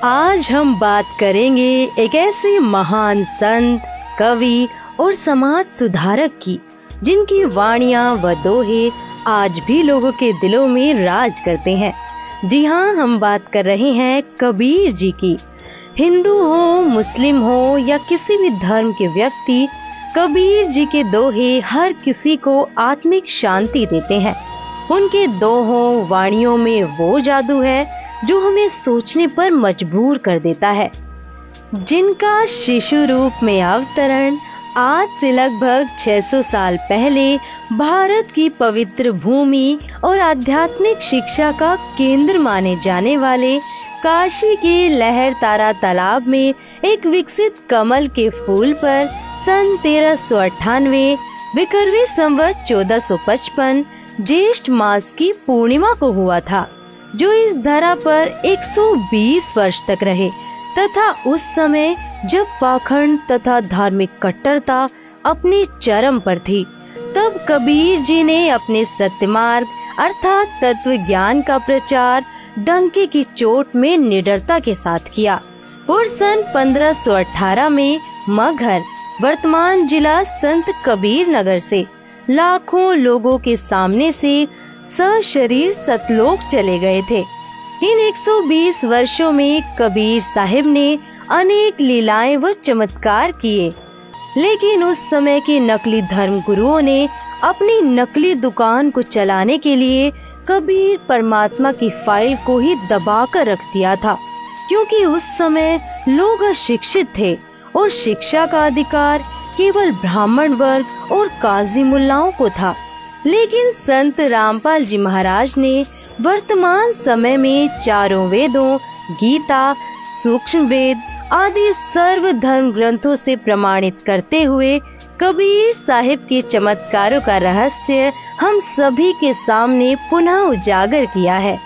आज हम बात करेंगे एक ऐसे महान संत, कवि और समाज सुधारक की, जिनकी वाणियाँ व दोहे आज भी लोगों के दिलों में राज करते हैं। जी हाँ, हम बात कर रहे हैं कबीर जी की। हिंदू हो, मुस्लिम हो या किसी भी धर्म के व्यक्ति, कबीर जी के दोहे हर किसी को आत्मिक शांति देते हैं। उनके दोहों वाणियों में वो जादू है जो हमें सोचने पर मजबूर कर देता है। जिनका शिशु रूप में अवतरण आज से लगभग 600 साल पहले भारत की पवित्र भूमि और आध्यात्मिक शिक्षा का केंद्र माने जाने वाले काशी के लहरतारा तालाब में एक विकसित कमल के फूल पर सन 1398 विक्रमी संवत 1455 ज्येष्ठ मास की पूर्णिमा को हुआ था, जो इस धरा पर 120 वर्ष तक रहे तथा उस समय जब पाखंड तथा धार्मिक कट्टरता अपने चरम पर थी, तब कबीर जी ने अपने सत्य मार्ग अर्थात तत्व ज्ञान का प्रचार डंके की चोट में निडरता के साथ किया और सन 1518 में मगहर, वर्तमान जिला संत कबीर नगर से लाखों लोगों के सामने से सशरीर सतलोक चले गए थे। इन 120 वर्षों में कबीर साहिब ने अनेक लीलाएं व चमत्कार किए, लेकिन उस समय के नकली धर्म गुरुओं ने अपनी नकली दुकान को चलाने के लिए कबीर परमात्मा की फाइल को ही दबा कर रख दिया था, क्योंकि उस समय लोग अशिक्षित थे और शिक्षा का अधिकार केवल ब्राह्मण वर्ग और काजी मुल्लाओं को था। लेकिन संत रामपाल जी महाराज ने वर्तमान समय में चारों वेदों, गीता, सूक्ष्म वेद आदि सर्व धर्म ग्रंथों से प्रमाणित करते हुए कबीर साहिब के चमत्कारों का रहस्य हम सभी के सामने पुनः उजागर किया है।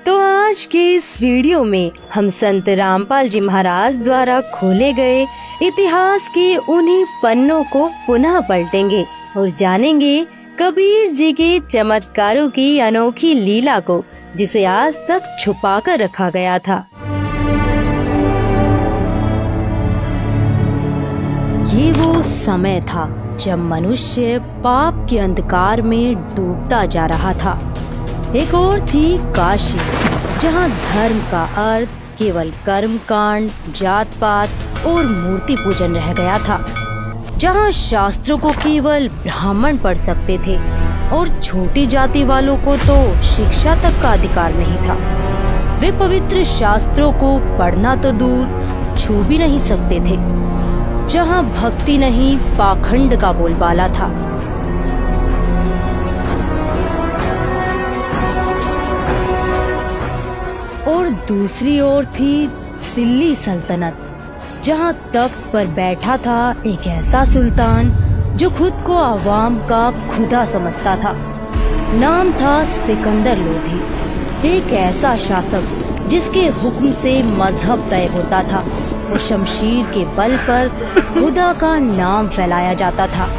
तो आज के इस वीडियो में हम संत रामपाल जी महाराज द्वारा खोले गए इतिहास के उन्हीं पन्नों को पुनः पलटेंगे और जानेंगे कबीर जी के चमत्कारों की अनोखी लीला को, जिसे आज तक छुपा कर रखा गया था। ये वो समय था जब मनुष्य पाप के अंधकार में डूबता जा रहा था। एक और थी काशी, जहाँ धर्म का अर्थ केवल कर्म कांड, जात पात और मूर्ति पूजन रह गया था, जहाँ शास्त्रों को केवल ब्राह्मण पढ़ सकते थे और छोटी जाति वालों को तो शिक्षा तक का अधिकार नहीं था। वे पवित्र शास्त्रों को पढ़ना तो दूर छू भी नहीं सकते थे, जहाँ भक्ति नहीं पाखंड का बोलबाला था। और दूसरी ओर थी दिल्ली सल्तनत, जहाँ तख्त पर बैठा था एक ऐसा सुल्तान जो खुद को आवाम का खुदा समझता था। नाम था सिकंदर लोधी, एक ऐसा शासक जिसके हुक्म से मजहब तय होता था और शमशीर के बल पर खुदा का नाम फैलाया जाता था।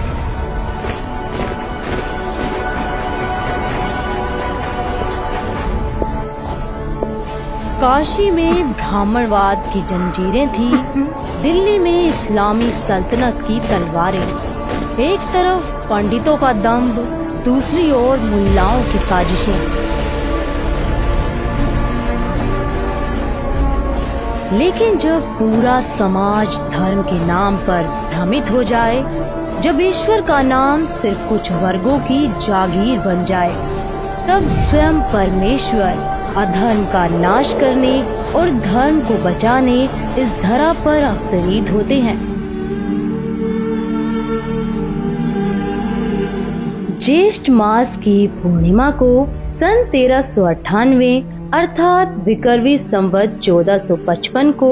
काशी में ब्राह्मणवाद की जंजीरें थी, दिल्ली में इस्लामी सल्तनत की तलवारें। एक तरफ पंडितों का दंभ, दूसरी ओर मुल्लाओं की साजिशें। लेकिन जब पूरा समाज धर्म के नाम पर भ्रमित हो जाए, जब ईश्वर का नाम सिर्फ कुछ वर्गों की जागीर बन जाए, तब स्वयं परमेश्वर अधर्म का नाश करने और धर्म को बचाने इस धरा पर अवतरित होते हैं। ज्येष्ठ मास की पूर्णिमा को सन 1398 अर्थात विक्रमी संवत 1455 को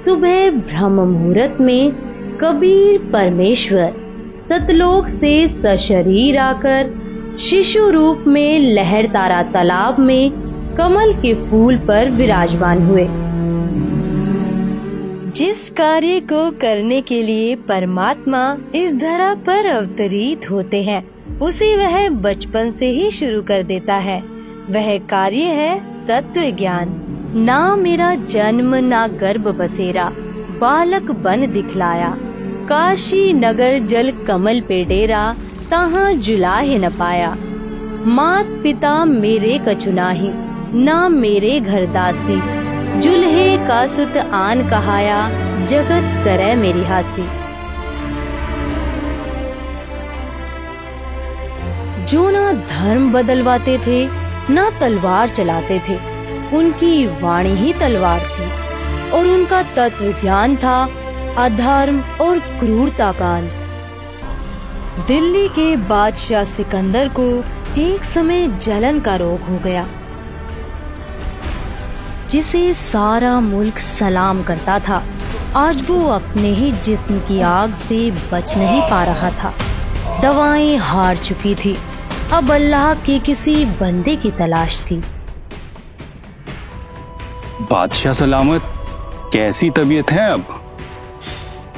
सुबह ब्रह्म मुहूर्त में कबीर परमेश्वर सतलोक से सशरीर आकर शिशु रूप में लहरतारा तालाब में कमल के फूल पर विराजमान हुए। जिस कार्य को करने के लिए परमात्मा इस धरा पर अवतरित होते हैं, उसे वह बचपन से ही शुरू कर देता है। वह कार्य है तत्व ज्ञान। ना मेरा जन्म ना गर्भ बसेरा, बालक बन दिखलाया। काशी नगर जल कमल पे डेरा, तहाँ जुलाहे न पाया। मात पिता मेरे कछुनाही, ना मेरे घर दासी। जुल्हे का सुत आन कहाया, जगत करे मेरी हासी। जो ना धर्म बदलवाते थे ना तलवार चलाते थे, उनकी वाणी ही तलवार थी और उनका तत्व ज्ञान था अधर्म और क्रूरता का अंत। दिल्ली के बादशाह सिकंदर को एक समय जलन का रोग हो गया, जिसे सारा मुल्क सलाम करता था। आज वो अपने ही जिस्म की आग से बच नहीं पा रहा था। दवाएं हार चुकी थी, अब अल्लाह के किसी बंदे की तलाश थी। बादशाह सलामत, कैसी तबीयत है अब?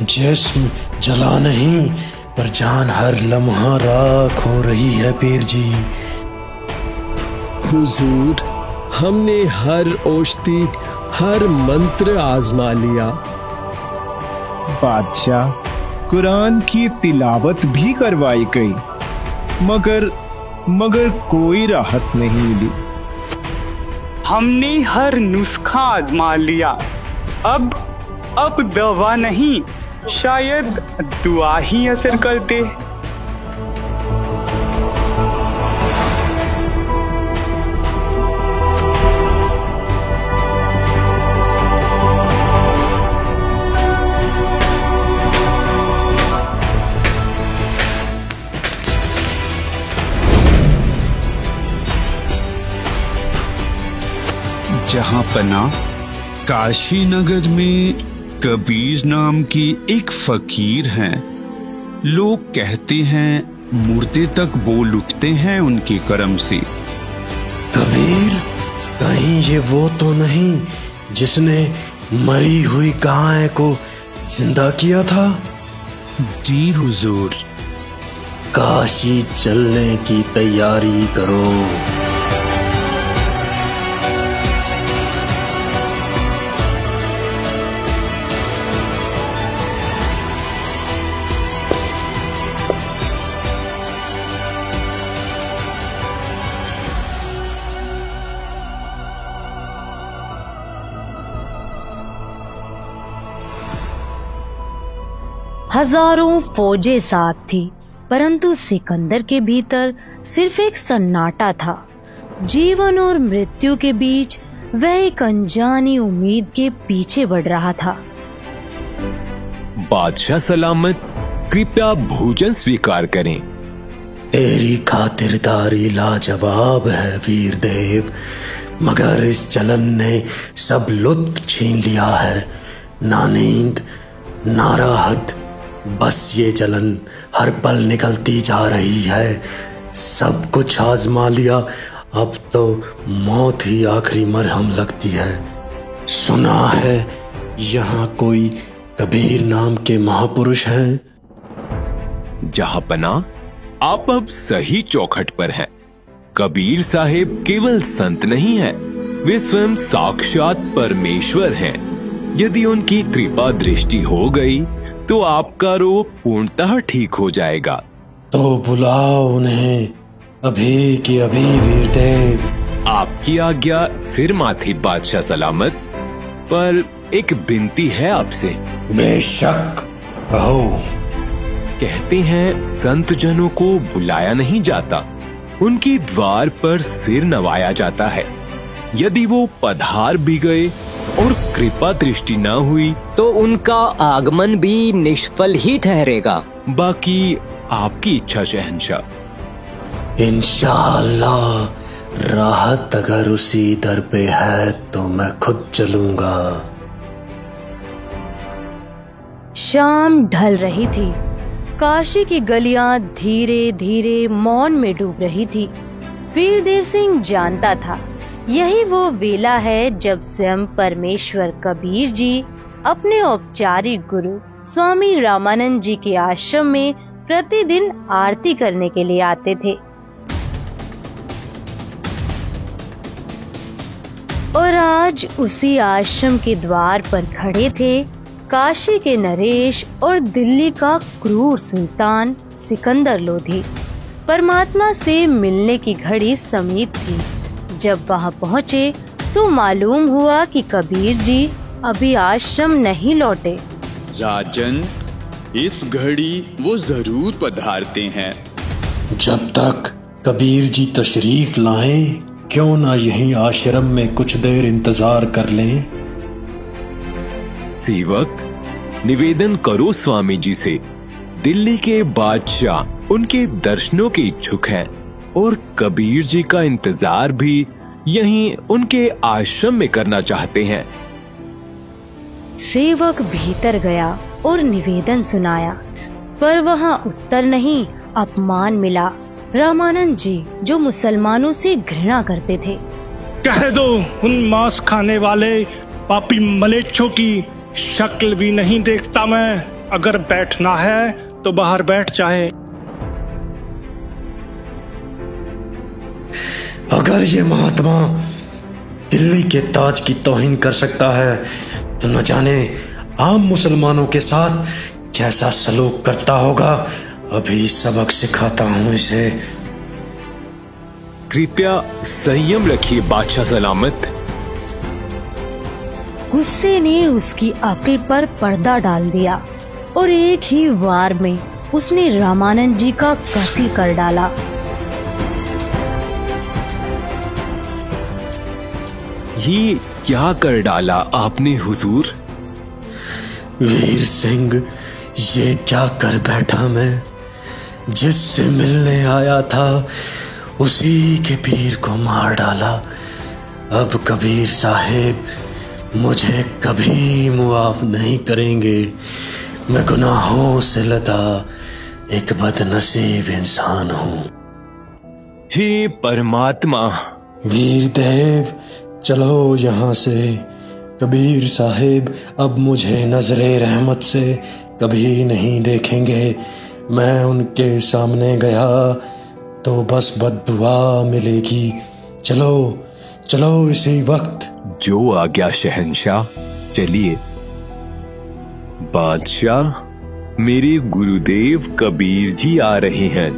जिस्म जला नहीं पर जान हर लम्हा राख हो रही है पीर जी। हुजूर, हमने हर औषधि हर मंत्र आजमा लिया। बादशाह, कुरान की तिलावत भी करवाई गई, मगर कोई राहत नहीं मिली। हमने हर नुस्खा आजमा लिया, अब दवा नहीं, शायद दुआ ही असर कर दे। जहां पना काशी नगर में कबीर नाम की एक फकीर हैं। लोग कहते हैं मुर्दे तक बोल उठते हैं उनके कर्म से। कबीर, कहीं ये वो तो नहीं जिसने मरी हुई गाय को जिंदा किया था? जी हुजूर। काशी चलने की तैयारी करो। हजारों फौजें साथ थी, परंतु सिकंदर के भीतर सिर्फ एक सन्नाटा था। जीवन और मृत्यु के बीच वह एक अनजानी उम्मीद के पीछे बढ़ रहा था। बादशाह सलामत, कृपया भोजन स्वीकार करें। तेरी खातिरदारी लाजवाब है वीर देव, मगर इस जलन ने सब लुत्फ छीन लिया है। ना नींद ना राहत, बस ये जलन हर पल निकलती जा रही है। सब कुछ आजमा लिया, अब तो मौत ही आखिरी मरहम लगती है। सुना है यहाँ कोई कबीर नाम के महापुरुष हैं? जहांपना, आप अब सही चौखट पर हैं। कबीर साहिब केवल संत नहीं हैं, वे स्वयं साक्षात परमेश्वर हैं। यदि उनकी कृपा दृष्टि हो गई तो आपका रोग पूर्णतः ठीक हो जाएगा। तो बुलाओ उन्हें अभी की अभी वीर देव। आपकी आज्ञा सिर माथे बादशाह सलामत, पर एक विनती है आपसे। बेशक, कहो। कहते हैं संत जनों को बुलाया नहीं जाता, उनकी द्वार पर सिर नवाया जाता है। यदि वो पधार भी गए और कृपा दृष्टि न हुई तो उनका आगमन भी निष्फल ही ठहरेगा। बाकी आपकी इच्छा शहंशाह। इंशाअल्लाह राहत अगर उसी दर पे है तो मैं खुद चलूंगा। शाम ढल रही थी। काशी की गलियां धीरे धीरे मौन में डूब रही थी। वीरदेव सिंह जानता था यही वो वेला है जब स्वयं परमेश्वर कबीर जी अपने औपचारिक गुरु स्वामी रामानंद जी के आश्रम में प्रतिदिन आरती करने के लिए आते थे। और आज उसी आश्रम के द्वार पर खड़े थे काशी के नरेश और दिल्ली का क्रूर सुल्तान सिकंदर लोधी। परमात्मा से मिलने की घड़ी समीप थी। जब वहां पहुंचे तो मालूम हुआ कि कबीर जी अभी आश्रम नहीं लौटे। राजन, इस घड़ी वो जरूर पधारते हैं। जब तक कबीर जी तशरीफ लाएं, क्यों ना यहीं आश्रम में कुछ देर इंतजार कर लें। सेवक, निवेदन करो स्वामी जी से। दिल्ली के बादशाह उनके दर्शनों के इच्छुक हैं और कबीर जी का इंतजार भी यहीं उनके आश्रम में करना चाहते हैं। सेवक भीतर गया और निवेदन सुनाया, पर वहाँ उत्तर नहीं, अपमान मिला। रामानंद जी जो मुसलमानों से घृणा करते थे, कह दो उन मांस खाने वाले पापी मलेच्छों की शक्ल भी नहीं देखता मैं। अगर बैठना है तो बाहर बैठ जाए। अगर ये महात्मा दिल्ली के ताज की तौहीन कर सकता है तो न जाने आम मुसलमानों के साथ कैसा सलूक करता होगा। अभी सबक सिखाता हूँ इसे। कृपया संयम रखिए बादशाह सलामत। गुस्से ने उसकी अक्ल पर पर्दा डाल दिया और एक ही वार में उसने रामानंद जी का कत्ल कर डाला। ये क्या कर डाला आपने हुजूर? वीर सिंह, ये क्या कर बैठा मैं? जिससे मिलने आया था उसी के पीर को मार डाला। अब कबीर साहेब मुझे कभी मुआफ नहीं करेंगे। मैं गुनाहों से लदा एक बदनसीब इंसान हूँ। हे परमात्मा। वीर देव, चलो यहाँ से। कबीर साहेब अब मुझे नजरे रहमत से कभी नहीं देखेंगे। मैं उनके सामने गया तो बस बद्दुआ मिलेगी। चलो चलो इसी वक्त। जो आज्ञा शहंशाह। चलिए। बादशाह, मेरे गुरुदेव कबीर जी आ रहे हैं।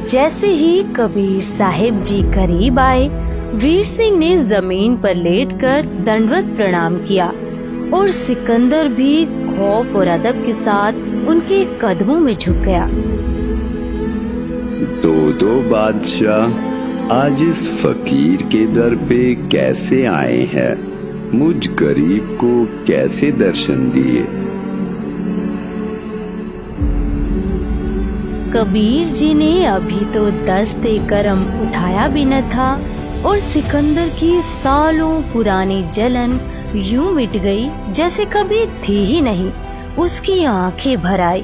जैसे ही कबीर साहिब जी करीब आए, वीर सिंह ने जमीन पर लेटकर दंडवत प्रणाम किया और सिकंदर भी खौफ और अदब के साथ उनके कदमों में झुक गया। दो बादशाह आज इस फकीर के दर पे कैसे आए हैं? मुझ गरीब को कैसे दर्शन दिए? कबीर जी ने अभी तो दस्ते करम उठाया भी न था और सिकंदर की सालों पुरानी जलन यूं मिट गई जैसे कभी थी ही नहीं। उसकी आंखें भर आई,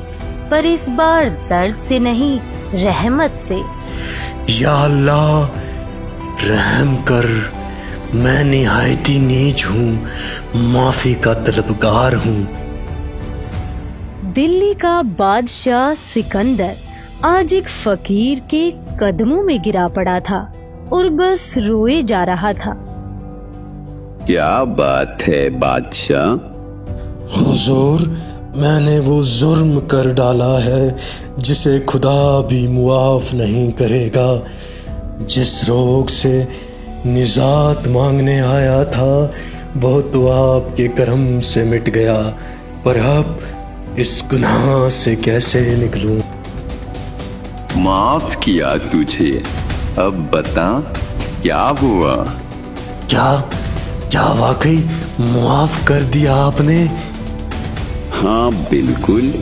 पर इस बार दर्द से नहीं, रहमत से। या अल्लाह, रहम कर। मैं निहायती नीच हूँ, माफी का तलबगार हूँ। दिल्ली का बादशाह सिकंदर आज एक फकीर के कदमों में गिरा पड़ा था और बस रोए जा रहा था। क्या बात है बादशाह? हुजूर, मैंने वो जुर्म कर डाला है जिसे खुदा भी मुआफ नहीं करेगा। जिस रोग से निजात मांगने आया था वो तो आपके करम से मिट गया, पर अब इस गुनाह से कैसे निकलूं? माफ किया तुझे, अब बता क्या हुआ? क्या वाकई माफ कर दिया आपने? हाँ बिल्कुल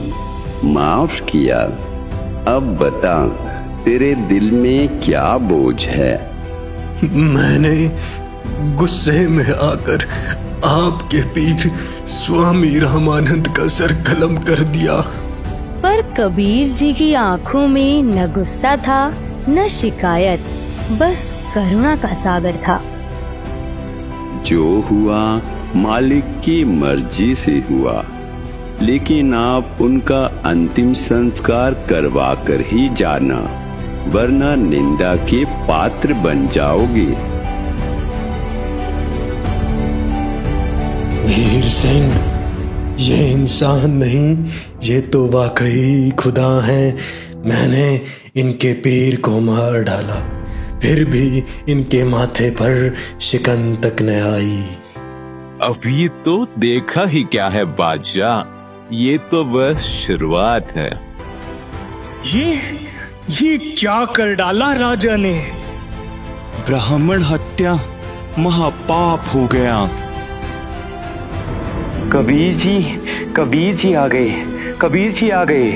माफ किया। अब बता तेरे दिल में क्या बोझ है? मैंने गुस्से में आकर आपके पीर स्वामी रामानंद का सर कलम कर दिया। पर कबीर जी की आंखों में न गुस्सा था न शिकायत, बस करुणा का सागर था। जो हुआ मालिक की मर्जी से हुआ, लेकिन आप उनका अंतिम संस्कार करवा कर ही जाना, वरना निंदा के पात्र बन जाओगे। वीर सिंह, ये इंसान नहीं, ये तो वाकई खुदा हैं। मैंने इनके पीर को मार डाला, फिर भी इनके माथे पर शिकन तक न आई। अभी तो देखा ही क्या है बादशाह, ये तो बस शुरुआत है। ये क्या कर डाला राजा ने? ब्राह्मण हत्या महापाप हो गया। कबीर जी आ गए, कबीर जी आ गए।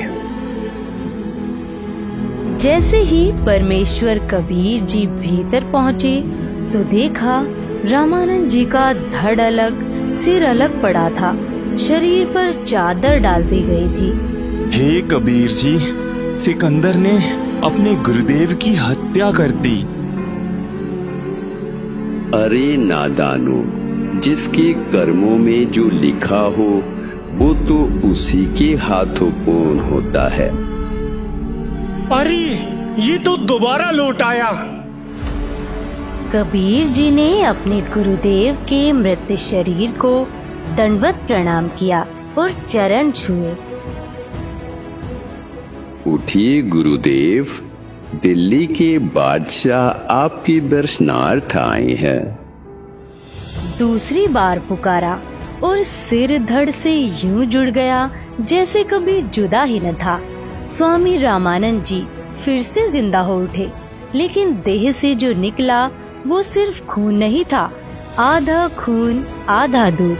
जैसे ही परमेश्वर कबीर जी भीतर पहुँचे तो देखा रामानंद जी का धड़ अलग, सिर अलग पड़ा था, शरीर पर चादर डाल दी गई थी। हे कबीर जी, सिकंदर ने अपने गुरुदेव की हत्या कर दी। अरे नादानो, जिसके कर्मों में जो लिखा हो वो तो उसी के हाथों पूर्ण होता है। अरे ये तो दोबारा लौट आया। कबीर जी ने अपने गुरुदेव के मृत शरीर को दंडवत प्रणाम किया और चरण छुए। उठिए गुरुदेव, दिल्ली के बादशाह आपके दर्शनार्थ आए हैं। दूसरी बार पुकारा और सिर धड़ से यूं जुड़ गया जैसे कभी जुदा ही न था। स्वामी रामानंद जी फिर से जिंदा हो उठे, लेकिन देह से जो निकला वो सिर्फ खून नहीं था, आधा खून आधा दूध।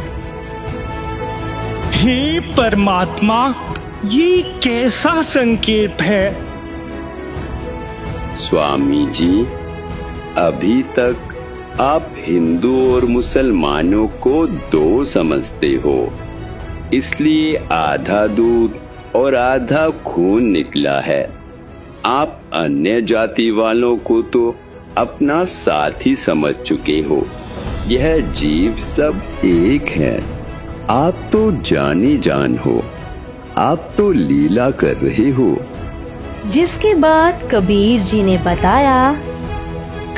हे परमात्मा, ये कैसा संकेत है? स्वामी जी, अभी तक आप हिंदू और मुसलमानों को दो समझते हो, इसलिए आधा दूध और आधा खून निकला है। आप अन्य जाति वालों को तो अपना साथी समझ चुके हो। यह जीव सब एक है। आप तो जानी जान हो, आप तो लीला कर रहे हो। जिसके बाद कबीर जी ने बताया,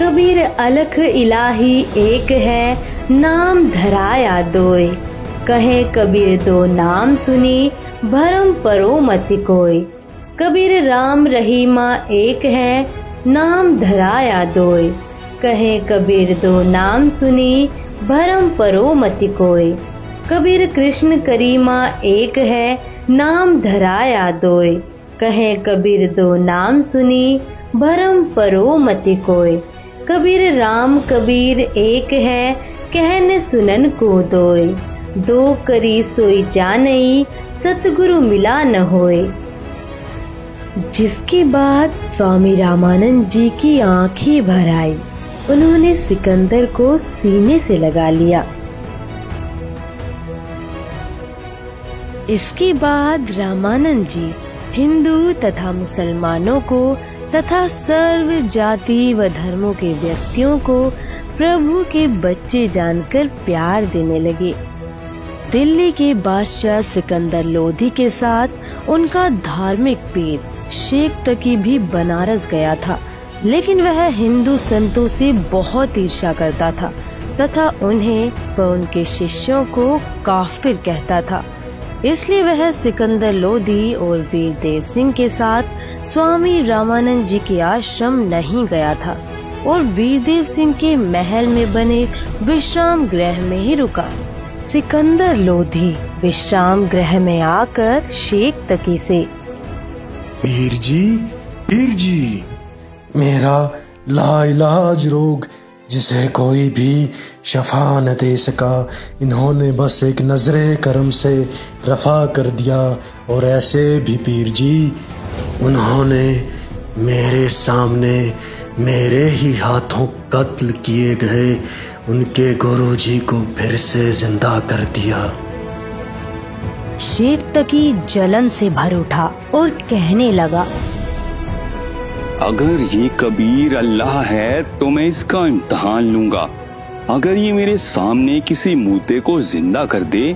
कबीर अलख इलाही एक है, नाम धराया दोय। कहे कबीर दो नाम सुनी, भरम परो मति कोय। कबीर राम रहीमा एक है, नाम धराया दोय। कहे कबीर दो नाम सुनी, भरम परो मति कोय। कबीर कृष्ण करीमा एक है, नाम धराया दोय। कहे कबीर दो नाम सुनी, भरम परो मति कोय। कबीर राम कबीर एक है, कहन सुनन को दोय। दो करी सोई जानई, सतगुरु मिला न होए। जिसके बाद स्वामी रामानंद जी की आंखें भर आई। उन्होंने सिकंदर को सीने से लगा लिया। इसके बाद रामानंद जी हिंदू तथा मुसलमानों को तथा सर्व जाति व धर्मों के व्यक्तियों को प्रभु के बच्चे जानकर प्यार देने लगे। दिल्ली के बादशाह सिकंदर लोधी के साथ उनका धार्मिक पीर शेख तकी भी बनारस गया था, लेकिन वह हिंदू संतों से बहुत ईर्ष्या करता था तथा उन्हें व उनके शिष्यों को काफिर कहता था। इसलिए वह सिकंदर लोधी और वीरदेव सिंह के साथ स्वामी रामानंद जी के आश्रम नहीं गया था और वीरदेव सिंह के महल में बने विश्राम गृह में ही रुका। सिकंदर लोधी विश्राम गृह में आकर शेख तकी से, पीर जी, मेरा लाइलाज रोग जिसे कोई भी शफा न दे सका, इन्होंने बस एक नजरे करम से रफा कर दिया। और ऐसे भी पीर जी, उन्होंने मेरे सामने मेरे ही हाथों कत्ल किए गए उनके गुरुजी को फिर से जिंदा कर दिया। शेख तकी जलन से भर उठा और कहने लगा, अगर ये कबीर अल्लाह है तो मैं इसका इम्तिहान लूंगा। अगर ये मेरे सामने किसी मुर्दे को जिंदा कर दे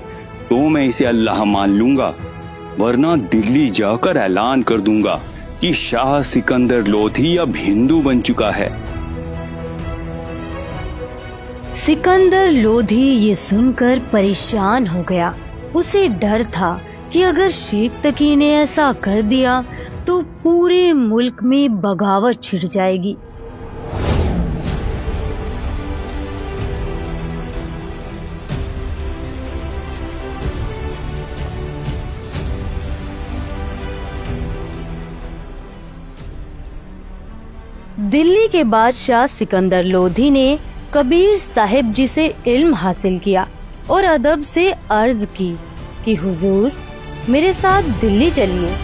तो मैं इसे अल्लाह मान लूंगा, वरना दिल्ली जाकर ऐलान कर दूंगा कि शाह सिकंदर लोधी अब हिंदू बन चुका है। सिकंदर लोधी ये सुनकर परेशान हो गया। उसे डर था कि अगर शेख तकी ने ऐसा कर दिया तो पूरे मुल्क में बगावत छिड़ जाएगी। दिल्ली के बादशाह सिकंदर लोधी ने कबीर साहिब जी से इल्म हासिल किया और अदब से अर्ज की कि हुजूर मेरे साथ दिल्ली चलिए।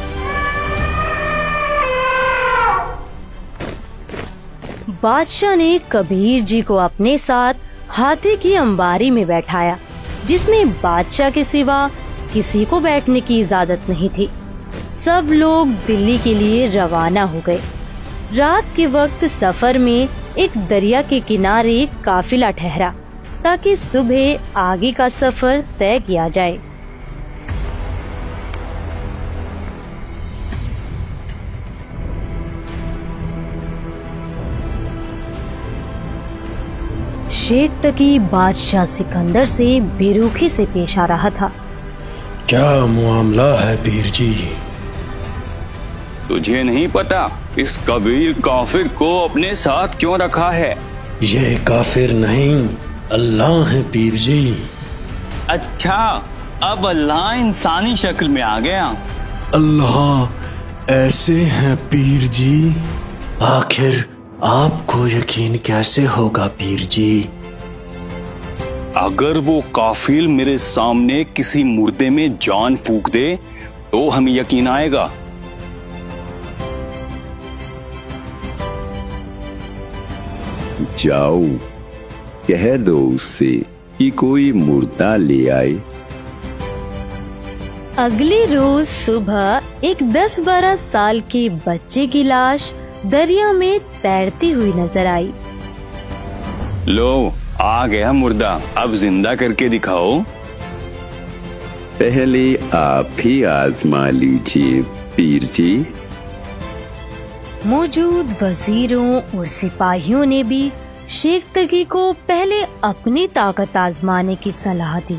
बादशाह ने कबीर जी को अपने साथ हाथी की अंबारी में बैठाया, जिसमें बादशाह के सिवा किसी को बैठने की इजाजत नहीं थी। सब लोग दिल्ली के लिए रवाना हो गए। रात के वक्त सफर में एक दरिया के किनारे काफिला ठहरा ताकि सुबह आगे का सफर तय किया जाए। शेख तकी बादशाह सिकंदर से बेरुखी से पेश आ रहा था। क्या मामला है पीर जी? तुझे नहीं पता इस कबीर काफिर को अपने साथ क्यों रखा है? ये काफिर नहीं, अल्लाह है पीर जी। अच्छा, अब अल्लाह इंसानी शक्ल में आ गया। अल्लाह ऐसे हैं पीर जी? आखिर आपको यकीन कैसे होगा पीर जी? अगर वो काफिल मेरे सामने किसी मुर्दे में जान फूंक दे तो हमें यकीन आएगा। जाओ कह दो उससे कि कोई मुर्दा ले आए। अगले रोज सुबह एक 10-12 साल के बच्चे की लाश दरिया में तैरती हुई नजर आई। लो आ गया मुर्दा, अब जिंदा करके दिखाओ। पहले आप ही आजमा लीजिए पीर जी। मौजूद वजीरों और सिपाहियों ने भी शेख तकी को पहले अपनी ताकत आजमाने की सलाह दी।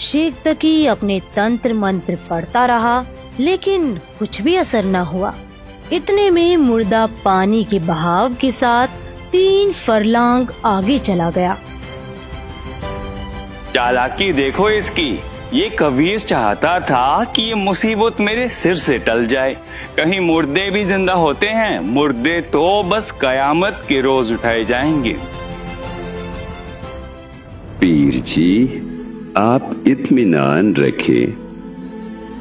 शेख तकी अपने तंत्र मंत्र पढ़ता रहा, लेकिन कुछ भी असर न हुआ। इतने में मुर्दा पानी के बहाव के साथ 3 फरलांग आगे चला गया। चालाकी देखो इसकी। ये कबीर चाहता था कि ये मुसीबत मेरे सिर से टल जाए। कहीं मुर्दे भी जिंदा होते हैं? मुर्दे तो बस कयामत के रोज उठाए जाएंगे। पीर जी आप इत्मीनान रखें।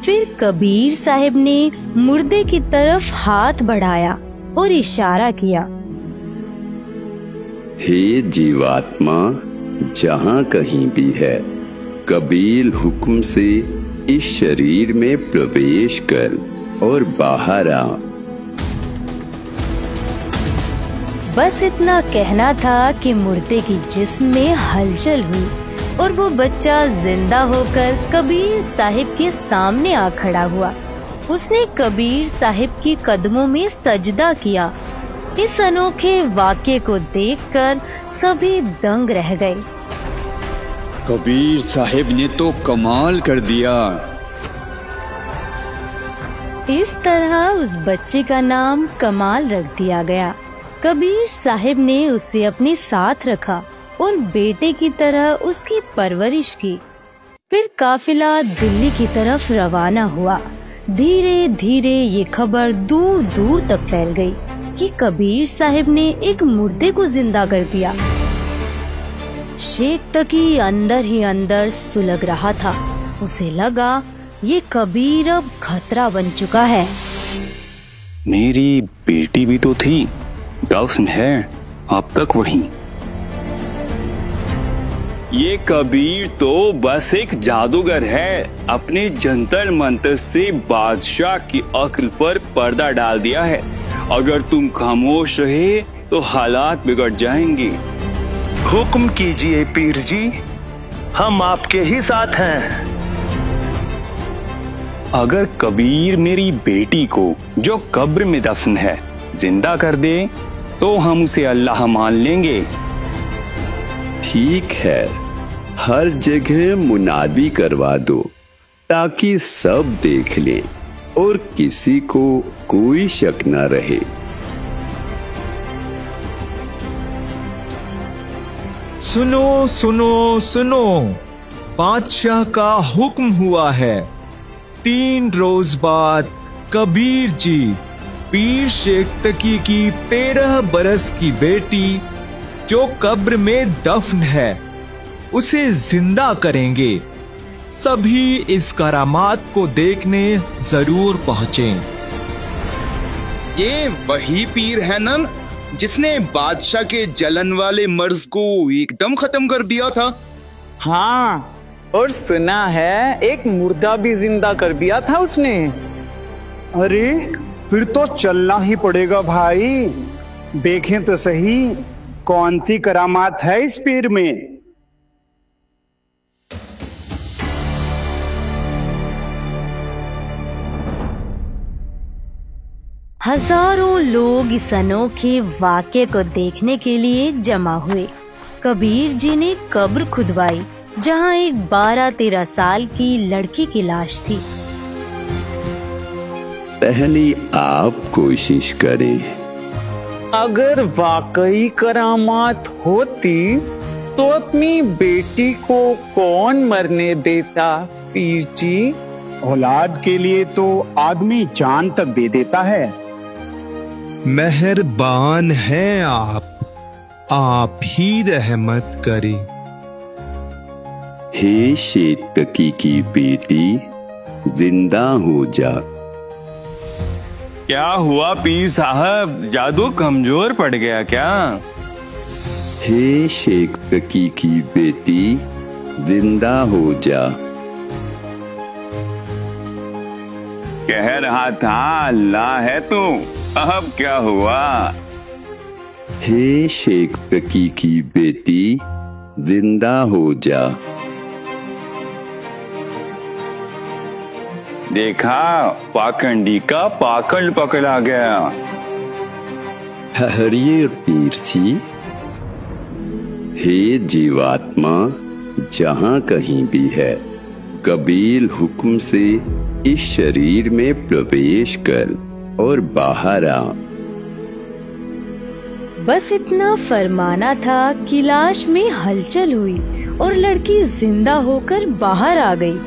फिर कबीर साहिब ने मुर्दे की तरफ हाथ बढ़ाया और इशारा किया। हे जीवात्मा, जहाँ कहीं भी है, कबीर हुक्म से इस शरीर में प्रवेश कर और बाहर आ। बस इतना कहना था कि मुर्दे की जिस्म में हलचल हुई और वो बच्चा जिंदा होकर कबीर साहिब के सामने आ खड़ा हुआ। उसने कबीर साहिब के कदमों में सजदा किया। इस अनोखे वाक़े को देखकर सभी दंग रह गए। कबीर साहिब ने तो कमाल कर दिया। इस तरह उस बच्चे का नाम कमाल रख दिया गया। कबीर साहिब ने उसे अपने साथ रखा और बेटे की तरह उसकी परवरिश की। फिर काफिला दिल्ली की तरफ रवाना हुआ। धीरे धीरे ये खबर दूर दूर तक फैल गई कि कबीर साहिब ने एक मुर्दे को जिंदा कर दिया। शेख तकी अंदर ही अंदर सुलग रहा था। उसे लगा ये कबीर अब खतरा बन चुका है। मेरी बेटी भी तो थी, दफन है अब तक वहीं। ये कबीर तो बस एक जादूगर है। अपने जंतर मंतर से बादशाह की अक्ल पर पर्दा डाल दिया है। अगर तुम खामोश रहे तो हालात बिगड़ जाएंगे। हुक्म कीजिए पीर जी, हम आपके ही साथ हैं। अगर कबीर मेरी बेटी को, जो कब्र में दफन है, जिंदा कर दे तो हम उसे अल्लाह मान लेंगे। ठीक है, हर जगह मुनादी करवा दो ताकि सब देख लें और किसी को कोई शक न रहे। सुनो सुनो सुनो, बादशाह का हुक्म हुआ है। 3 रोज बाद कबीर जी पीर शेख तकी की 13 बरस की बेटी जो कब्र में दफन है उसे जिंदा करेंगे। सभी इस करामात को देखने जरूर पहुंचें। ये वही पीर है ना जिसने बादशाह के जलन वाले मर्ज को एकदम खत्म कर दिया था? हाँ, और सुना है एक मुर्दा भी जिंदा कर दिया था उसने। अरे फिर तो चलना ही पड़ेगा भाई, देखें तो सही कौन सी करामात है इस पीर में। हजारों लोग इस अनोखे वाक़े को देखने के लिए जमा हुए। कबीर जी ने कब्र खुदवाई जहां एक 12-13 साल की लड़की की लाश थी। पहले आप कोशिश करें। अगर वाकई करामात होती तो अपनी बेटी को कौन मरने देता पीर जी? औलाद के लिए तो आदमी जान तक दे देता है। मेहरबान हैं आप ही रहमत करें। हे शेख तकी की बेटी, जिंदा हो जा। क्या हुआ पीर साहब, जादू कमजोर पड़ गया क्या? हे शेख तकी की बेटी, जिंदा हो जा। कह रहा था अल्लाह है तू, अब क्या हुआ? हे शेख तकी की बेटी, जिंदा हो जा। देखा, पाखंडी का पाकड़ पकड़ा गया। ठहरिए पीर जी। हे जीवात्मा, जहां कहीं भी है, कबील हुक्म से इस शरीर में प्रवेश कर और बाहर आ। बस इतना फरमाना था कि लाश में हलचल हुई और लड़की जिंदा होकर बाहर आ गई।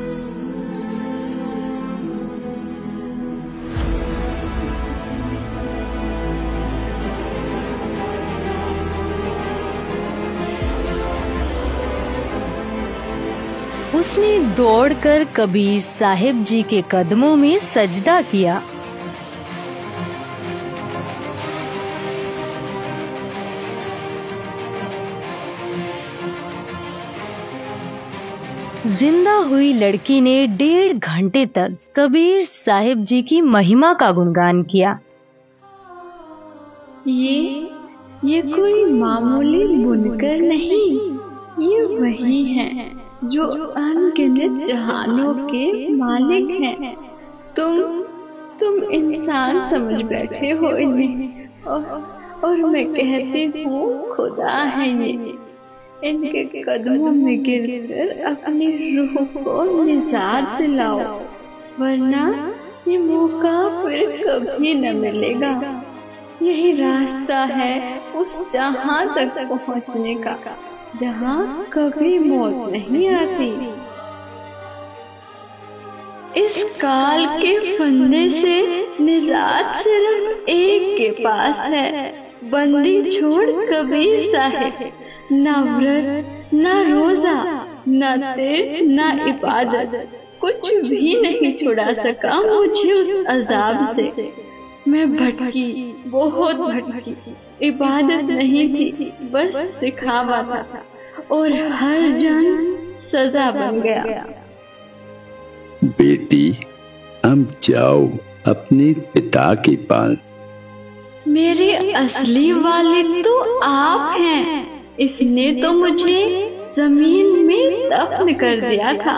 उसने दौड़कर कबीर साहिब जी के कदमों में सजदा किया। जिंदा हुई लड़की ने 1.5 घंटे तक कबीर साहिब जी की महिमा का गुणगान किया। ये कोई मामूली बुनकर नहीं, ये वही है जो अनगिनत जहानों के मालिक हैं। तुम इंसान समझ बैठे हो इन्हें, और मैं कहती हूँ खुदा है ये। इनके कदमों में गिरकर अपनी रूह को निजात दिलाओ, वरना ये मौका फिर कभी न मिलेगा। यही रास्ता है उस जहां तक पहुंचने का जहां कभी मौत नहीं आती। इस काल के फंदे से निजात सिर्फ एक के पास है, बंदी छोड़ कबीर साहिब। ना व्रत, ना रोजा, ना तीर्थ, ना इबादत, कुछ भी नहीं छुड़ा सका मुझे उस अजाब से। मैं भटकी, बहुत भटकी। इबादत नहीं थी, बस दिखावा था, और हर जन सजा बन गया। बेटी, अब जाओ अपने पिता के पास। मेरे असली वालिद तो आप हैं। इसने तो मुझे जमीन में दफन कर दिया था।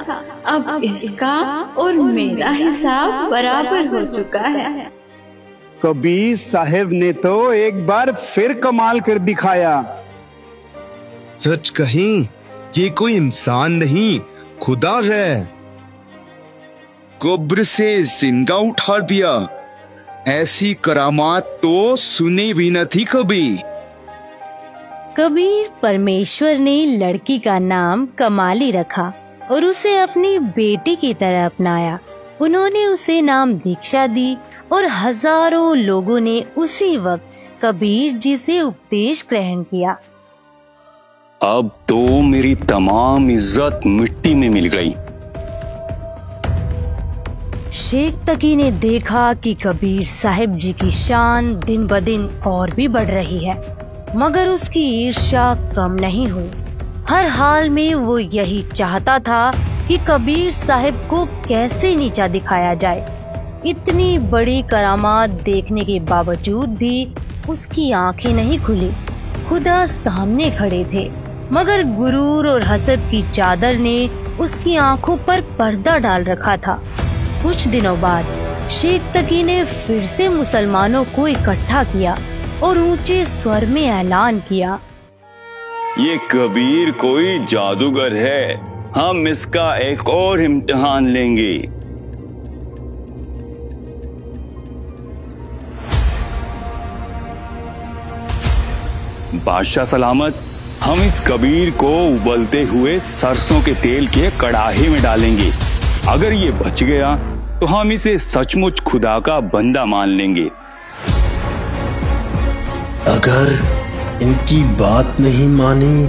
अब इसका और मेरा हिसाब बराबर हो चुका है। कबीर साहिब ने तो एक बार फिर कमाल कर दिखाया। सच कहीं ये कोई इंसान नहीं, खुदा है। कब्र से जिंदा उठा दिया, ऐसी करामात तो सुनी भी न थी कभी। कबीर परमेश्वर ने लड़की का नाम कमाली रखा और उसे अपनी बेटी की तरह अपनाया। उन्होंने उसे नाम दीक्षा दी और हजारों लोगों ने उसी वक्त कबीर जी से उपदेश ग्रहण किया। अब तो मेरी तमाम इज्जत मिट्टी में मिल गई। शेख तकी ने देखा कि कबीर साहिब जी की शान दिन ब दिन और भी बढ़ रही है, मगर उसकी ईर्ष्या कम नहीं हुई। हर हाल में वो यही चाहता था कि कबीर साहिब को कैसे नीचा दिखाया जाए। इतनी बड़ी करामात देखने के बावजूद भी उसकी आंखें नहीं खुली। खुदा सामने खड़े थे, मगर गुरूर और हसद की चादर ने उसकी आंखों पर पर्दा डाल रखा था। कुछ दिनों बाद शेख तकी ने फिर से मुसलमानों को इकट्ठा किया और ऊंचे स्वर में ऐलान किया, ये कबीर कोई जादूगर है, हम इसका एक और इम्तिहान लेंगे। बादशाह सलामत, हम इस कबीर को उबलते हुए सरसों के तेल के कड़ाहे में डालेंगे। अगर ये बच गया तो हम इसे सचमुच खुदा का बंदा मान लेंगे। अगर इनकी बात नहीं मानी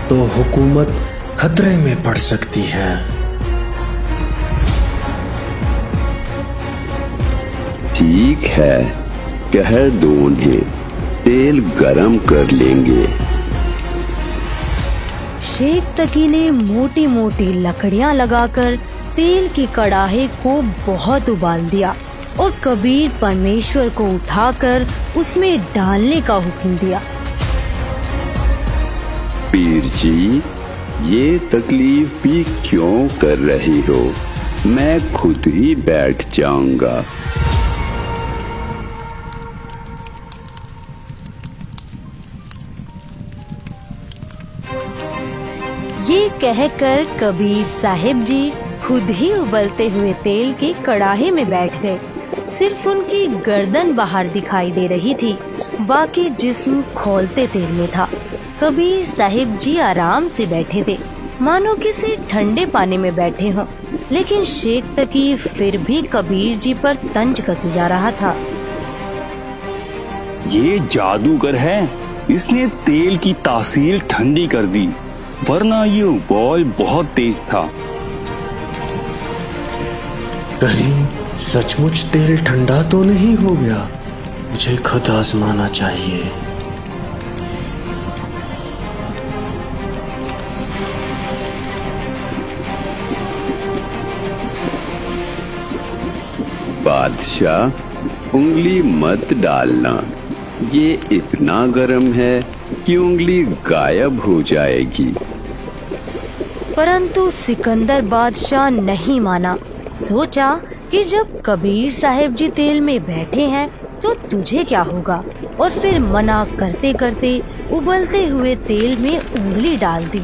तो हुकूमत खतरे में पड़ सकती है। ठीक है, कह दो उन्हें, तेल गरम कर लेंगे। शेख तकी ने मोटी मोटी लकड़ियां लगाकर तेल के कड़ाहे को बहुत उबाल दिया और कबीर परमेश्वर को उठाकर उसमें डालने का हुक्म दिया। पीर जी, ये तकलीफ भी क्यों कर रही हो? मैं खुद ही बैठ जाऊंगा। ये कहकर कबीर साहिब जी खुद ही उबलते हुए तेल के कड़ाहे में बैठ गए। सिर्फ उनकी गर्दन बाहर दिखाई दे रही थी, बाकी जिस्म खौलते तेल में था। कबीर साहिब जी आराम से बैठे थे, मानो किसी ठंडे पानी में बैठे हों, लेकिन शेख तकी फिर भी कबीर जी पर तंज कसे जा रहा था। ये जादूगर है, इसने तेल की तासीर ठंडी कर दी, वरना ये उबाल बहुत तेज था। कहीं सचमुच तेल ठंडा तो नहीं हो गया? मुझे खुद आजमाना चाहिए। बादशाह, उंगली मत डालना, ये इतना गर्म है कि उंगली गायब हो जाएगी। परंतु सिकंदर बादशाह नहीं माना। सोचा कि जब कबीर साहिब जी तेल में बैठे हैं तो तुझे क्या होगा, और फिर मना करते करते उबलते हुए तेल में उंगली डाल दी।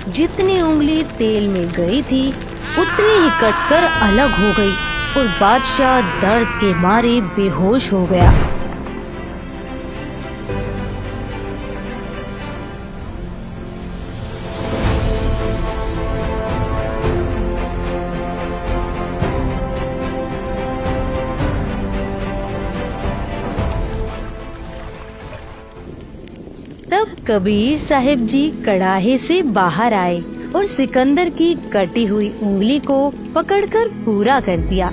जितनी उंगली तेल में गई थी उतनी ही कटकर अलग हो गई और बादशाह दर्द के मारे बेहोश हो गया। तब कबीर साहिब जी कड़ाहे से बाहर आए और सिकंदर की कटी हुई उंगली को पकड़कर पूरा कर दिया।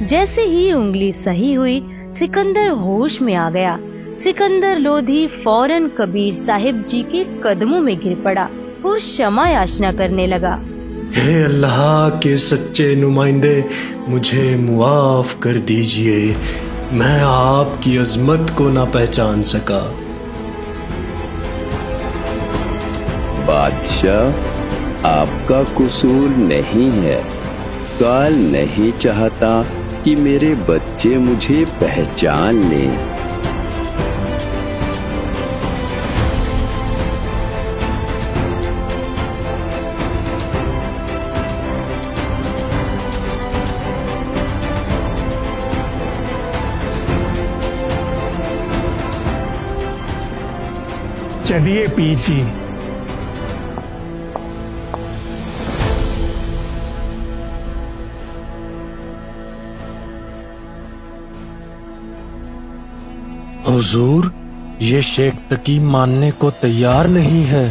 जैसे ही उंगली सही हुई, सिकंदर होश में आ गया। सिकंदर लोधी फौरन कबीर साहिब जी के कदमों में गिर पड़ा और क्षमा याचना करने लगा। हे अल्लाह के सच्चे नुमाइंदे, मुझे मुआफ कर दीजिए, मैं आपकी अजमत को ना पहचान सका। बादशाह, आपका कसूर नहीं है। काल नहीं चाहता कि मेरे बच्चे मुझे पहचान लें। चलिए पीर जी। हुजूर, ये शेख तकी मानने को तैयार नहीं है।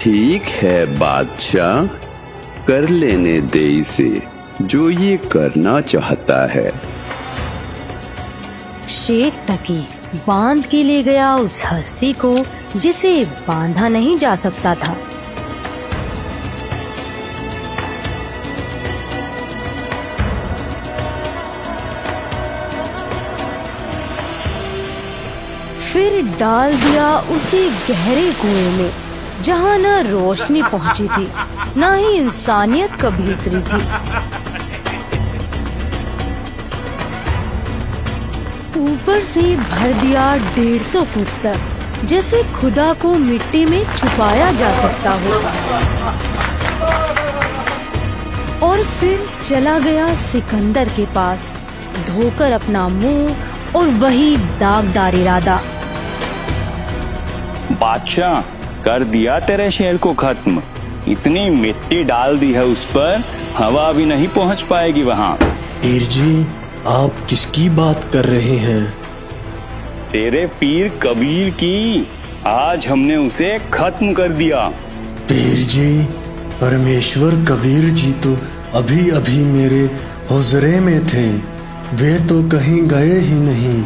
ठीक है बादशाह, कर लेने दे इसे जो ये करना चाहता है। शेख तकी बांध के ले गया उस हस्ती को जिसे बांधा नहीं जा सकता था। फिर डाल दिया उसे गहरे कुएं में, जहां न रोशनी पहुंची थी न ही इंसानियत कभी उतरी थी। ऊपर से भर दिया 150 फुट तक, जैसे खुदा को मिट्टी में छुपाया जा सकता हो। और फिर चला गया सिकंदर के पास, धोकर अपना मुंह और वही दागदार इरादा। बादशाह, कर दिया तेरे शहर को खत्म। इतनी मिट्टी डाल दी है उस पर, हवा भी नहीं पहुंच पाएगी वहां। पीर जी, आप किसकी बात कर रहे हैं? तेरे पीर कबीर की। आज हमने उसे खत्म कर दिया। पीर जी, परमेश्वर कबीर जी तो अभी अभी मेरे हुजरे में थे, वे तो कहीं गए ही नहीं।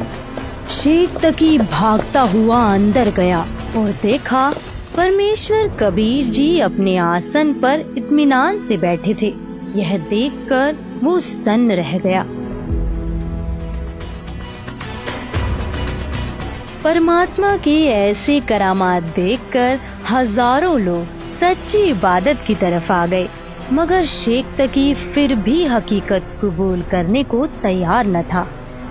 शेख तकी भागता हुआ अंदर गया और देखा परमेश्वर कबीर जी अपने आसन पर इत्मीनान से बैठे थे। यह देखकर वो सन्न रह गया। परमात्मा के ऐसे करामात देखकर हजारों लोग सच्ची इबादत की तरफ आ गए, मगर शेख तकी फिर भी हकीकत कबूल करने को तैयार न था।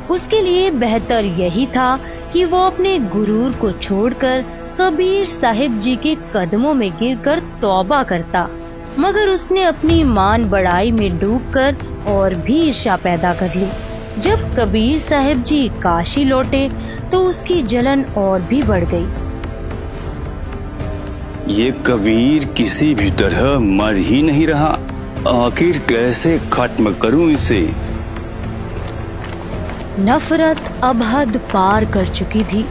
उसके लिए बेहतर यही था कि वो अपने गुरूर को छोड़कर कबीर साहिब जी के कदमों में गिरकर तौबा करता, मगर उसने अपनी मान बढ़ाई में डूबकर और भी ईर्ष्या पैदा कर ली। जब कबीर साहिब जी काशी लौटे तो उसकी जलन और भी बढ़ गई। ये कबीर किसी भी तरह मर ही नहीं रहा, आखिर कैसे खत्म करूं इसे। नफरत अब हद पार कर चुकी थी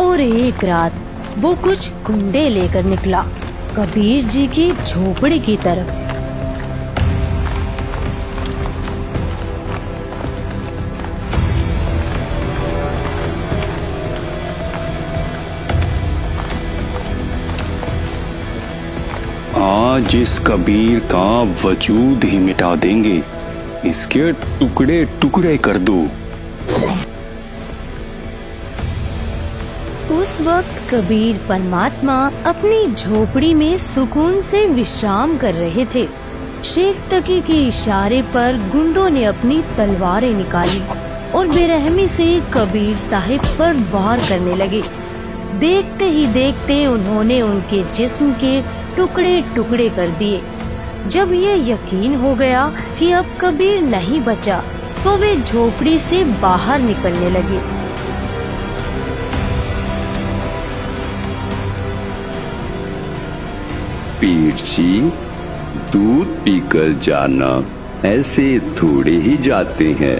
और एक रात वो कुछ गुंडे लेकर निकला कबीर जी की झोपड़ी की तरफ। आज इस कबीर का वजूद ही मिटा देंगे, इसके टुकड़े टुकड़े कर दो। उस वक्त कबीर परमात्मा अपनी झोपड़ी में सुकून से विश्राम कर रहे थे। शेख तकी के इशारे पर गुंडों ने अपनी तलवारें निकाली और बेरहमी से कबीर साहिब पर वार करने लगे। देखते ही देखते उन्होंने उनके जिस्म के टुकड़े टुकड़े कर दिए। जब ये यकीन हो गया कि अब कबीर नहीं बचा, तो वे झोपड़ी से बाहर निकलने लगे। पीर जी, दूध पीकर जाना ऐसे थोड़े ही जाते हैं।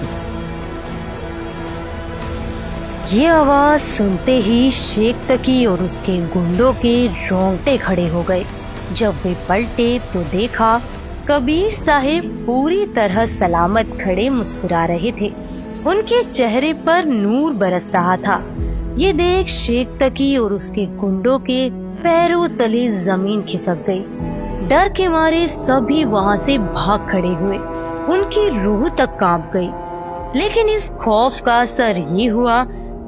ये आवाज सुनते ही शेख तकी और उसके गुंडों के रोंगटे खड़े हो गए। जब वे पलटे तो देखा कबीर साहिब पूरी तरह सलामत खड़े मुस्कुरा रहे थे। उनके चेहरे पर नूर बरस रहा था। ये देख शेख तकी और उसके गुंडों के पैरों तले जमीन खिसक गई। डर के मारे सभी वहाँ से भाग खड़े हुए। उनकी रूह तक कांप गई। लेकिन इस खौफ का असर ये हुआ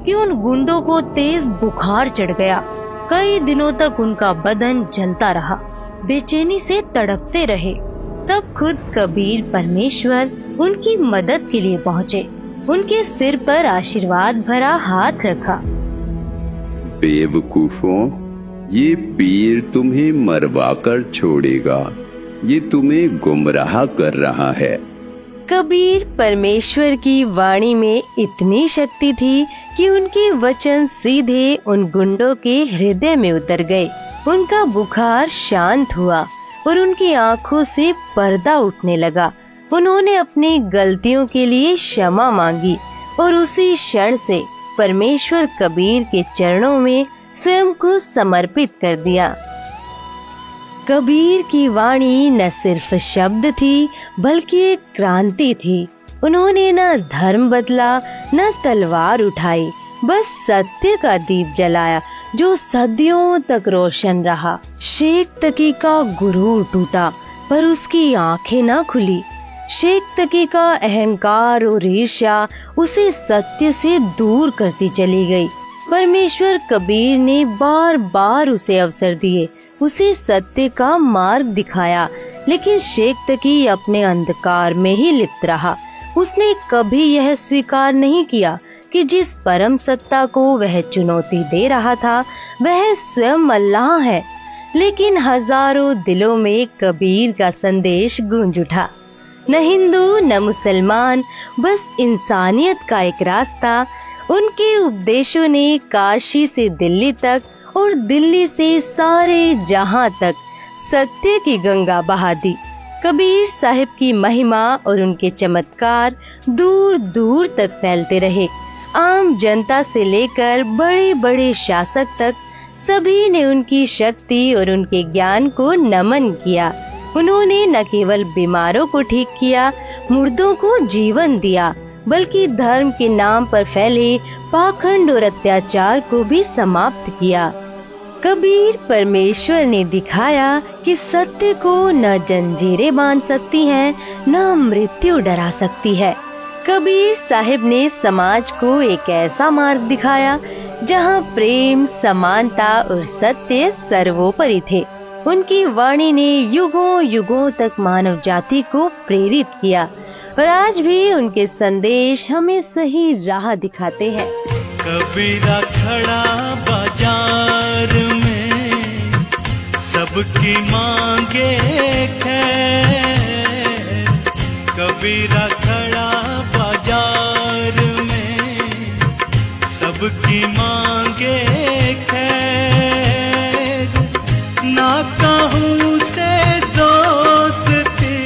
कि उन गुंडों को तेज बुखार चढ़ गया। कई दिनों तक उनका बदन जलता रहा, बेचैनी से तड़पते रहे। तब खुद कबीर परमेश्वर उनकी मदद के लिए पहुँचे। उनके सिर पर आशीर्वाद भरा हाथ रखा। बेवकूफों, ये पीर तुम्हें मरवा कर छोड़ेगा। ये तुम्हें गुमराह कर रहा है। कबीर परमेश्वर की वाणी में इतनी शक्ति थी कि उनके वचन सीधे उन गुंडों के हृदय में उतर गए। उनका बुखार शांत हुआ और उनकी आंखों से पर्दा उठने लगा। उन्होंने अपनी गलतियों के लिए क्षमा मांगी और उसी क्षण से परमेश्वर कबीर के चरणों में स्वयं को समर्पित कर दिया। कबीर की वाणी न सिर्फ शब्द थी बल्कि एक क्रांति थी। उन्होंने न धर्म बदला न तलवार उठाई, बस सत्य का दीप जलाया जो सदियों तक रोशन रहा। शेख तकी का गुरूर टूटा पर उसकी आंखें न खुली। शेख तकी का अहंकार और ईर्ष्या उसे सत्य से दूर करती चली गई। परमेश्वर कबीर ने बार बार उसे अवसर दिए, उसे सत्य का मार्ग दिखाया, लेकिन शेख तकी अपने अंधकार में ही लिप्त रहा। उसने कभी यह स्वीकार नहीं किया कि जिस परम सत्ता को वह चुनौती दे रहा था वह स्वयं अल्लाह है। लेकिन हजारों दिलों में कबीर का संदेश गूंज उठा। न हिंदू न मुसलमान, बस इंसानियत का एक रास्ता। उनके उपदेशों ने काशी से दिल्ली तक और दिल्ली से सारे जहां तक सत्य की गंगा बहा दी। कबीर साहिब की महिमा और उनके चमत्कार दूर दूर तक फैलते रहे। आम जनता से लेकर बड़े बड़े शासक तक सभी ने उनकी शक्ति और उनके ज्ञान को नमन किया। उन्होंने न केवल बीमारों को ठीक किया, मुर्दों को जीवन दिया, बल्कि धर्म के नाम पर फैले पाखंड और अत्याचार को भी समाप्त किया। कबीर परमेश्वर ने दिखाया कि सत्य को न जंजीरें बांध सकती हैं, न मृत्यु डरा सकती है। कबीर साहिब ने समाज को एक ऐसा मार्ग दिखाया जहां प्रेम, समानता और सत्य सर्वोपरि थे। उनकी वाणी ने युगों युगों तक मानव जाति को प्रेरित किया और आज भी उनके संदेश हमें सही राह दिखाते हैं। कबीरा खड़ा बाजार में सबकी मांगे खैर। कबीरा खड़ा बाजार में सबकी मांगे खैर। ना कहूँ से दोस्ती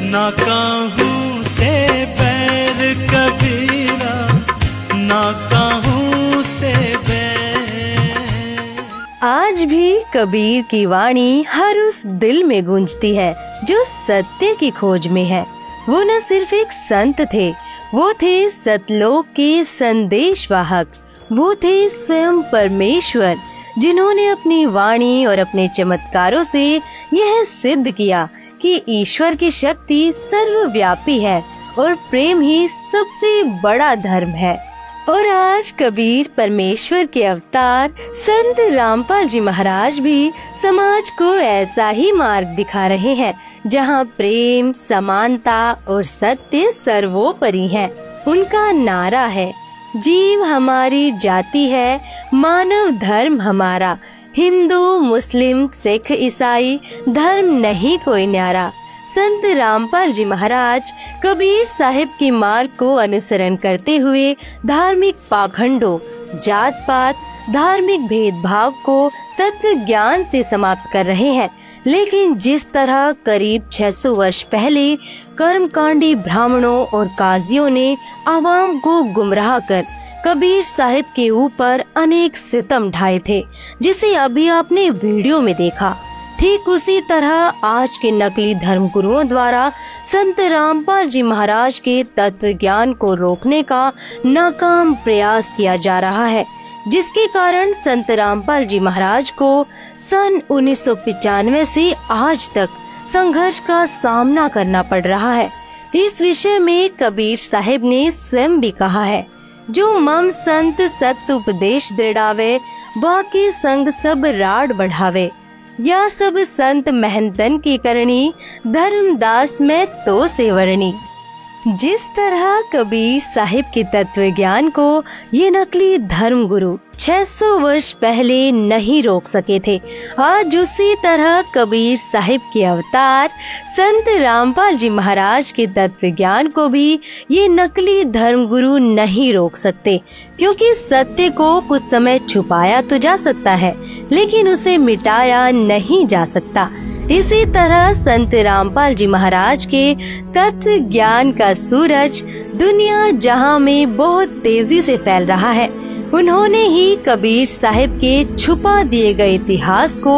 ना कहूँ से बैर, कबीरा ना कहूँ से बैर। आज भी कबीर की वाणी हर उस दिल में गूंजती है जो सत्य की खोज में है। वो न सिर्फ एक संत थे, वो थे सतलोक के संदेशवाहक। वो थे स्वयं परमेश्वर जिन्होंने अपनी वाणी और अपने चमत्कारों से यह सिद्ध किया कि ईश्वर की शक्ति सर्वव्यापी है और प्रेम ही सबसे बड़ा धर्म है। और आज कबीर परमेश्वर के अवतार संत रामपाल जी महाराज भी समाज को ऐसा ही मार्ग दिखा रहे हैं जहां प्रेम, समानता और सत्य सर्वोपरि है। उनका नारा है, जीव हमारी जाति है, मानव धर्म हमारा। हिंदू, मुस्लिम, सिख, ईसाई धर्म नहीं कोई न्यारा। संत रामपाल जी महाराज कबीर साहिब के मार्ग को अनुसरण करते हुए धार्मिक पाखंडों, जात पात, धार्मिक भेदभाव को तत्व ज्ञान से समाप्त कर रहे हैं। लेकिन जिस तरह करीब 600 वर्ष पहले कर्मकांडी ब्राह्मणों और काजियों ने आवाम को गुमराह कर कबीर साहिब के ऊपर अनेक सितम ढाए थे, जिसे अभी आपने वीडियो में देखा, ठीक उसी तरह आज के नकली धर्मगुरुओं द्वारा संत रामपाल जी महाराज के तत्व ज्ञान को रोकने का नाकाम प्रयास किया जा रहा है, जिसके कारण संत रामपाल जी महाराज को सन 1995 से आज तक संघर्ष का सामना करना पड़ रहा है। इस विषय में कबीर साहिब ने स्वयं भी कहा है, जो मम संत सत्य उपदेश दृढ़ावे, बाकी संग सब राड बढ़ावे। या सब संत महंतन की करणी, धर्मदास में तो सेवरणी। जिस तरह कबीर साहिब के तत्व ज्ञान को ये नकली धर्म गुरु 600 वर्ष पहले नहीं रोक सके थे, आज उसी तरह कबीर साहिब के अवतार संत रामपाल जी महाराज के तत्व ज्ञान को भी ये नकली धर्म गुरु नहीं रोक सकते, क्योंकि सत्य को कुछ समय छुपाया तो जा सकता है, लेकिन उसे मिटाया नहीं जा सकता। इसी तरह संत रामपाल जी महाराज के तत्व ज्ञान का सूरज दुनिया जहां में बहुत तेजी से फैल रहा है, उन्होंने ही कबीर साहिब के छुपा दिए गए इतिहास को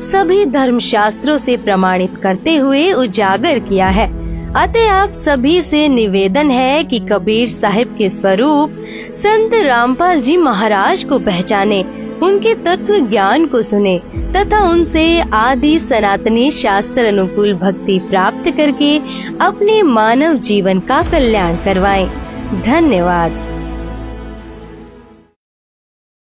सभी धर्मशास्त्रों से प्रमाणित करते हुए उजागर किया है। अतः आप सभी से निवेदन है कि कबीर साहिब के स्वरूप संत रामपाल जी महाराज को पहचाने, उनके तत्व ज्ञान को सुने तथा उनसे आदि सनातनी शास्त्र अनुकूल भक्ति प्राप्त करके अपने मानव जीवन का कल्याण करवाएं। धन्यवाद।